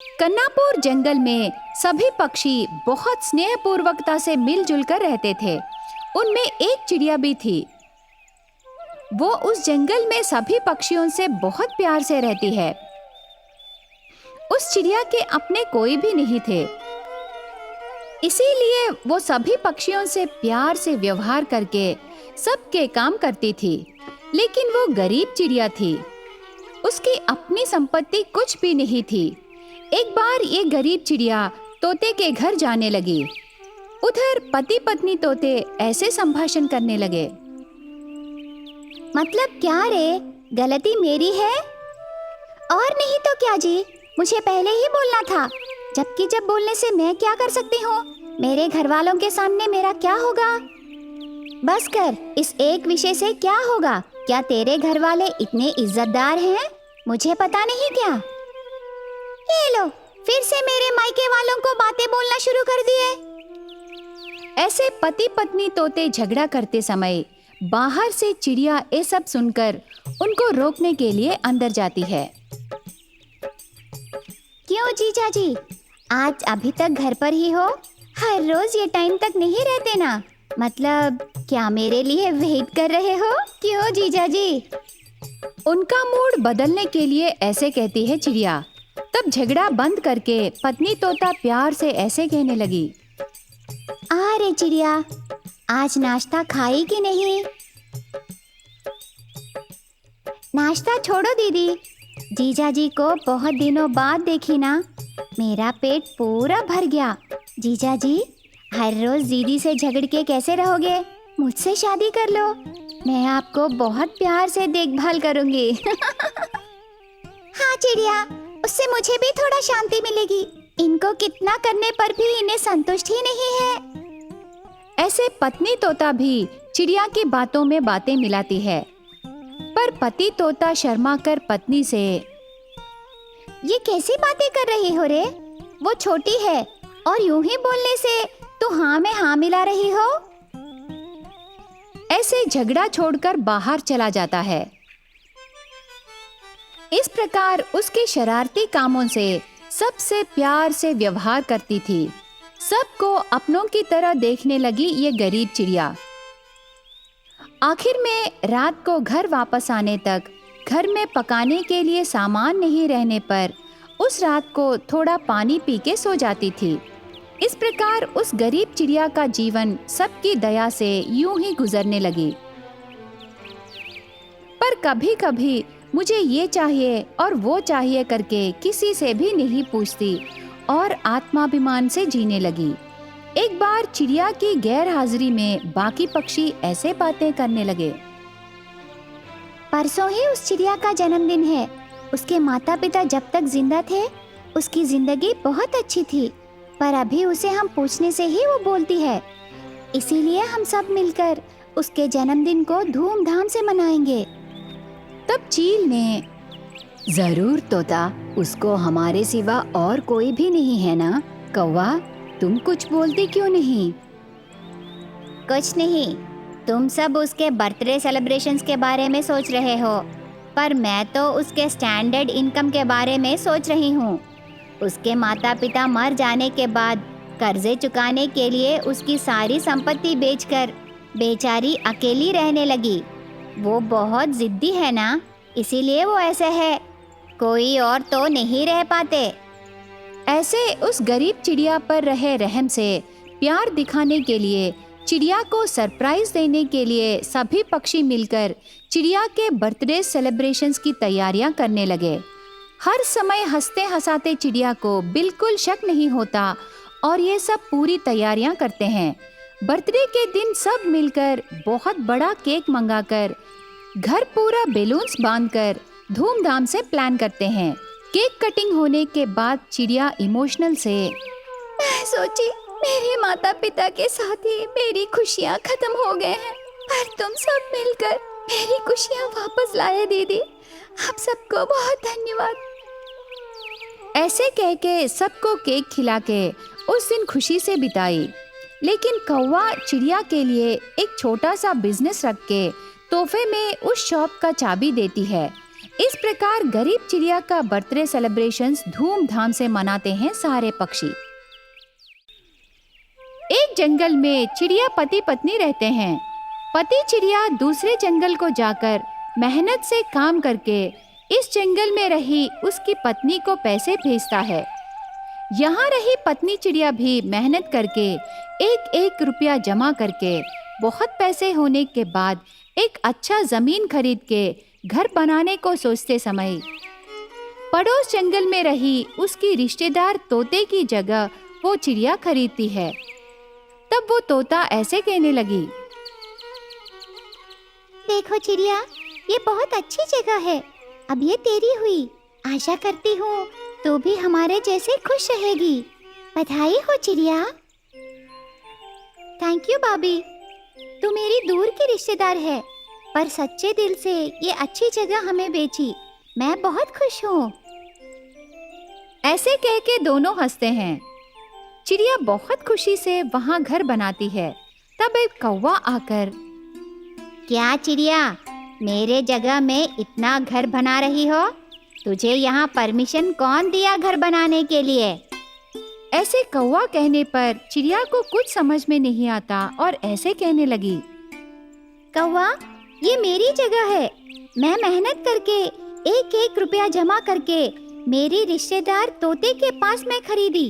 कन्नापुर जंगल में सभी पक्षी बहुत स्नेहपूर्वकता से मिलजुल कर रहते थे। उनमें एक चिड़िया भी थी। वो उस जंगल में सभी पक्षियों से बहुत प्यार से रहती है। उस चिड़िया के अपने कोई भी नहीं थे, इसीलिए वो सभी पक्षियों से प्यार से व्यवहार करके सबके काम करती थी। लेकिन वो गरीब चिड़िया थी। उसकी अपनी संपत्ति कुछ भी नहीं थी। एक बार ये गरीब चिड़िया तोते के घर जाने लगी। उधर पति पत्नी तोते ऐसे संभाषण करने लगे। मतलब क्या रे, गलती मेरी है? और नहीं तो क्या जी, मुझे पहले ही बोलना था। जबकि जब बोलने से मैं क्या कर सकती हूँ? मेरे घर वालों के सामने मेरा क्या होगा? बस कर, इस एक विषय से क्या होगा? क्या तेरे घर वाले इतने इज्जतदार हैं? मुझे पता नहीं क्या? ये लो, फिर से मेरे मायके वालों को बातें बोलना शुरू कर दिए। ऐसे पति पत्नी तोते झगड़ा करते समय बाहर से चिड़िया ये सब सुनकर उनको रोकने के लिए अंदर जाती है। क्यों जीजा जी, आज अभी तक घर पर ही हो? हर रोज ये टाइम तक नहीं रहते ना? मतलब क्या मेरे लिए वेट कर रहे हो? क्यों जीजा जी? उनका मूड बदलने के लिए ऐसे कहती है चिड़िया। तब झगड़ा बंद करके पत्नी तोता प्यार से ऐसे कहने लगी। अरे चिड़िया, आज नाश्ता खाई कि नहीं? नाश्ता छोड़ो दीदी, जीजा जी को बहुत दिनों बाद देखी ना, मेरा पेट पूरा भर गया। जीजा जी, हर रोज दीदी से झगड़ के कैसे रहोगे? मुझसे शादी कर लो, मैं आपको बहुत प्यार से देखभाल करूंगी। हाँ चिड़िया, उससे मुझे भी थोड़ा शांति मिलेगी। इनको कितना करने पर भी इन्हें संतुष्ट ही नहीं है। ऐसे पत्नी तोता भी चिड़िया की बातों में बातें मिलाती है। पर पति तोता शर्मा कर पत्नी से, ये कैसी बातें कर रही हो रे? वो छोटी है और यूं ही बोलने से तू हाँ में हाँ मिला रही हो। ऐसे झगड़ा छोड़कर बाहर चला जाता है। इस प्रकार उसके शरारती कामों से सबसे प्यार से व्यवहार करती थी। सबको अपनों की तरह देखने लगी ये गरीब चिड़िया। आखिर में रात को घर वापस आने तक घर में पकाने के लिए सामान नहीं रहने पर उस रात को थोड़ा पानी पी के सो जाती थी। इस प्रकार उस गरीब चिड़िया का जीवन सबकी दया से यूं ही गुजरने लगी। पर कभी-कभी मुझे ये चाहिए और वो चाहिए करके किसी से भी नहीं पूछती और आत्माभिमान से जीने लगी। एक बार चिड़िया की गैर हाजिरी में बाकी पक्षी ऐसे बातें करने लगे। परसों ही उस चिड़िया का जन्मदिन है। उसके माता पिता जब तक जिंदा थे उसकी जिंदगी बहुत अच्छी थी, पर अभी उसे हम पूछने से ही वो बोलती है। इसीलिए हम सब मिलकर उसके जन्मदिन को धूमधाम से मनाएंगे। तब चील ने, जरूर तोता, उसको हमारे सिवा और कोई भी नहीं है ना? कौवा, तुम कुछ बोलती क्यों नहीं? कुछ नहीं, तुम सब उसके बर्थडे सेलिब्रेशंस के बारे में सोच रहे हो, पर मैं तो उसके स्टैंडर्ड इनकम के बारे में सोच रही हूँ। उसके माता पिता मर जाने के बाद कर्जे चुकाने के लिए उसकी सारी संपत्ति बेचकर बेचारी अकेली रहने लगी। वो बहुत जिद्दी है ना, इसीलिए वो ऐसे है। कोई और तो नहीं रह पाते। ऐसे उस गरीब चिड़िया पर रहे रहम से प्यार दिखाने के लिए, चिड़िया को सरप्राइज देने के लिए सभी पक्षी मिलकर चिड़िया के बर्थडे सेलिब्रेशंस की तैयारियां करने लगे। हर समय हंसते हंसाते चिड़िया को बिल्कुल शक नहीं होता और ये सब पूरी तैयारियां करते हैं। बर्थडे के दिन सब मिलकर बहुत बड़ा केक मंगाकर घर पूरा बेलून्स बांधकर धूमधाम से प्लान करते हैं। केक कटिंग होने के बाद चिड़िया इमोशनल से, मैं सोची मेरे माता पिता के साथ ही मेरी खुशियाँ खत्म हो गए हैं, पर तुम सब मिलकर मेरी खुशियाँ वापस लाए दीदी। आप सबको बहुत धन्यवाद। ऐसे कह के सबको केक खिला के उस दिन खुशी से बिताई। लेकिन कौवा चिड़िया के लिए एक छोटा सा बिजनेस रख के तोहफे में उस शॉप का चाबी देती है। इस प्रकार गरीब चिड़िया का बर्थडे सेलिब्रेशंस धूमधाम से मनाते हैं सारे पक्षी। एक जंगल में चिड़िया पति पत्नी रहते हैं। पति चिड़िया दूसरे जंगल को जाकर मेहनत से काम करके इस जंगल में रही उसकी पत्नी को पैसे भेजता है। यहाँ रही पत्नी चिड़िया भी मेहनत करके एक एक रुपया जमा करके बहुत पैसे होने के बाद एक अच्छा जमीन खरीद के घर बनाने को सोचते समय पड़ोस जंगल में रही उसकी रिश्तेदार तोते की जगह वो चिड़िया खरीदती है। तब वो तोता ऐसे कहने लगी, देखो चिड़िया, ये बहुत अच्छी जगह है। अब ये तेरी हुई। आशा करती हूँ तू भी हमारे जैसे खुश रहेगी। बधाई हो चिड़िया। थैंक यू भाभी, तू मेरी दूर की रिश्तेदार है, पर सच्चे दिल से ये अच्छी जगह हमें बेची। मैं बहुत खुश हूँ। ऐसे कह के दोनों हंसते हैं। चिड़िया बहुत खुशी से वहाँ घर बनाती है। तब एक कौवा आकर, क्या चिड़िया, मेरे जगह में इतना घर बना रही हो? तुझे यहाँ परमिशन कौन दिया घर बनाने के लिए? ऐसे कौवा कहने पर चिड़िया को कुछ समझ में नहीं आता और ऐसे कहने लगी, कौवा, ये मेरी जगह है। मैं मेहनत करके एक एक रुपया जमा करके मेरी रिश्तेदार तोते के पास में खरीदी।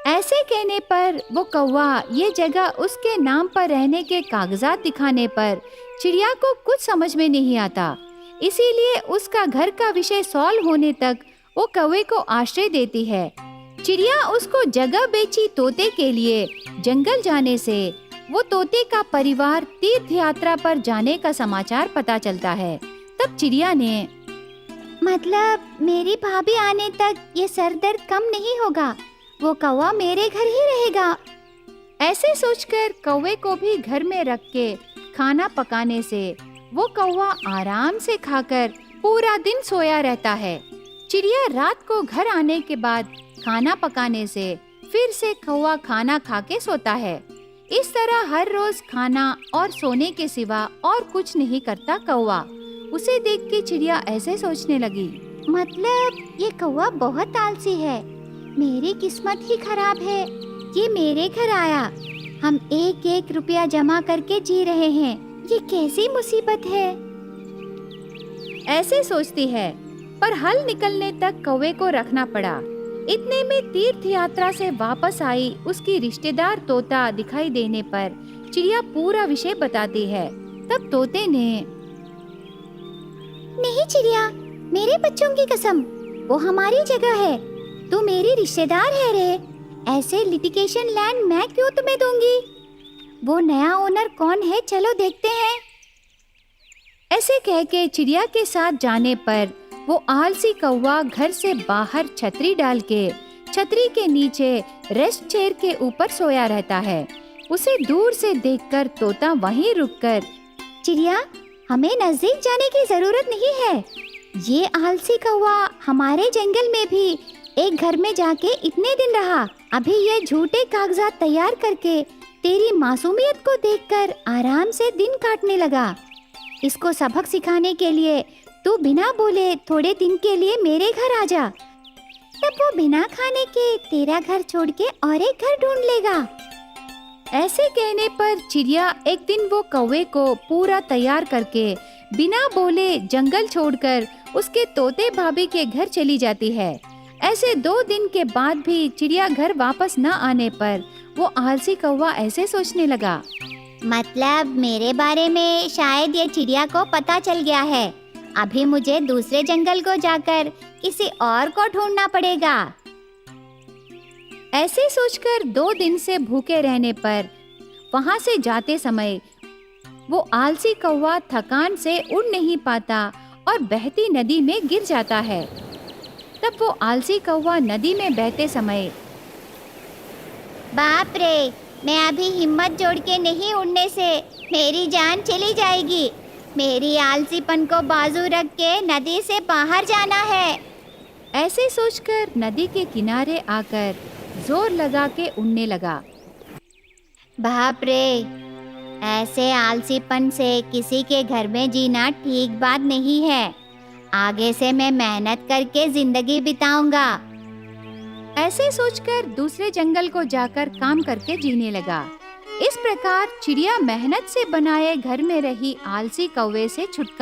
ऐसे कहने पर वो कौवा ये जगह उसके नाम पर रहने के कागजात दिखाने पर चिड़िया को कुछ समझ में नहीं आता। इसीलिए उसका घर का विषय सॉल्व होने तक वो कौवे को आश्रय देती है। चिड़िया उसको जगह बेची तोते के लिए जंगल जाने से वो तोते का परिवार तीर्थ यात्रा पर जाने का समाचार पता चलता है। तब चिड़िया ने, मतलब मेरी भाभी आने तक ये सर दर्द कम नहीं होगा। वो कौवा मेरे घर ही रहेगा। ऐसे सोचकर कौवे को भी घर में रख के खाना पकाने से वो कौवा आराम से खाकर पूरा दिन सोया रहता है। चिड़िया रात को घर आने के बाद खाना पकाने से फिर से कौवा खाना खा के सोता है। इस तरह हर रोज खाना और सोने के सिवा और कुछ नहीं करता कौवा। उसे देख के चिड़िया ऐसे सोचने लगी, मतलब ये कौवा बहुत आलसी है। मेरी किस्मत ही खराब है, ये मेरे घर आया। हम एक एक रुपया जमा करके जी रहे हैं। ये कैसी मुसीबत है। ऐसे सोचती है, पर हल निकलने तक कौवे को रखना पड़ा। इतने में तीर्थ यात्रा से वापस आई उसकी रिश्तेदार तोता दिखाई देने पर चिड़िया पूरा विषय बताती है। तब तोते ने, नहीं चिड़िया, मेरे बच्चों की कसम, वो हमारी जगह है। तू मेरी रिश्तेदार है रे। ऐसे लिटिगेशन लैंड मैं क्यों तुम्हें दूंगी? वो नया ओनर कौन है, चलो देखते हैं। ऐसे कह के चिड़िया के साथ जाने पर वो आलसी कौवा घर से बाहर छतरी डाल के छतरी के नीचे रेस्ट चेयर के ऊपर सोया रहता है। उसे दूर से देखकर तोता वहीं रुककर, चिड़िया, हमें नजदीक जाने की जरूरत नहीं है। ये आलसी कौवा हमारे जंगल में भी एक घर में जाके इतने दिन रहा। अभी ये झूठे कागजात तैयार करके तेरी मासूमियत को देखकर आराम से दिन काटने लगा। इसको सबक सिखाने के लिए तू बिना बोले थोड़े दिन के लिए मेरे घर आ जा। तब वो बिना खाने के तेरा घर छोड़ के और एक घर ढूंढ लेगा। ऐसे कहने पर चिड़िया एक दिन वो कौवे को पूरा तैयार करके बिना बोले जंगल छोड़कर उसके तोते भाभी के घर चली जाती है। ऐसे 2 दिन के बाद भी चिड़िया घर वापस न आने पर वो आलसी कौवा ऐसे सोचने लगा, मतलब मेरे बारे में शायद ये चिड़िया को पता चल गया है। अभी मुझे दूसरे जंगल को जाकर किसी और को ढूंढना पड़ेगा। ऐसे सोचकर 2 दिन से भूखे रहने पर वहां से जाते समय वो आलसी कौवा थकान से उड़ नहीं पाता और बहती नदी में गिर जाता है। तब वो आलसी कौवा नदी में बहते समय, बाप रे, मैं अभी हिम्मत जोड़ के नहीं उड़ने से मेरी जान चली जाएगी। मेरी आलसीपन को बाजू रख के नदी से बाहर जाना है। ऐसे सोचकर नदी के किनारे आकर जोर लगा के उड़ने लगा। बाप रे, ऐसे आलसीपन से किसी के घर में जीना ठीक बात नहीं है। आगे से मैं मेहनत करके जिंदगी बिताऊंगा। ऐसे सोचकर दूसरे जंगल को जाकर काम करके जीने लगा। इस प्रकार चिड़िया मेहनत से बनाए घर में रही आलसी कौवे से छुटकारा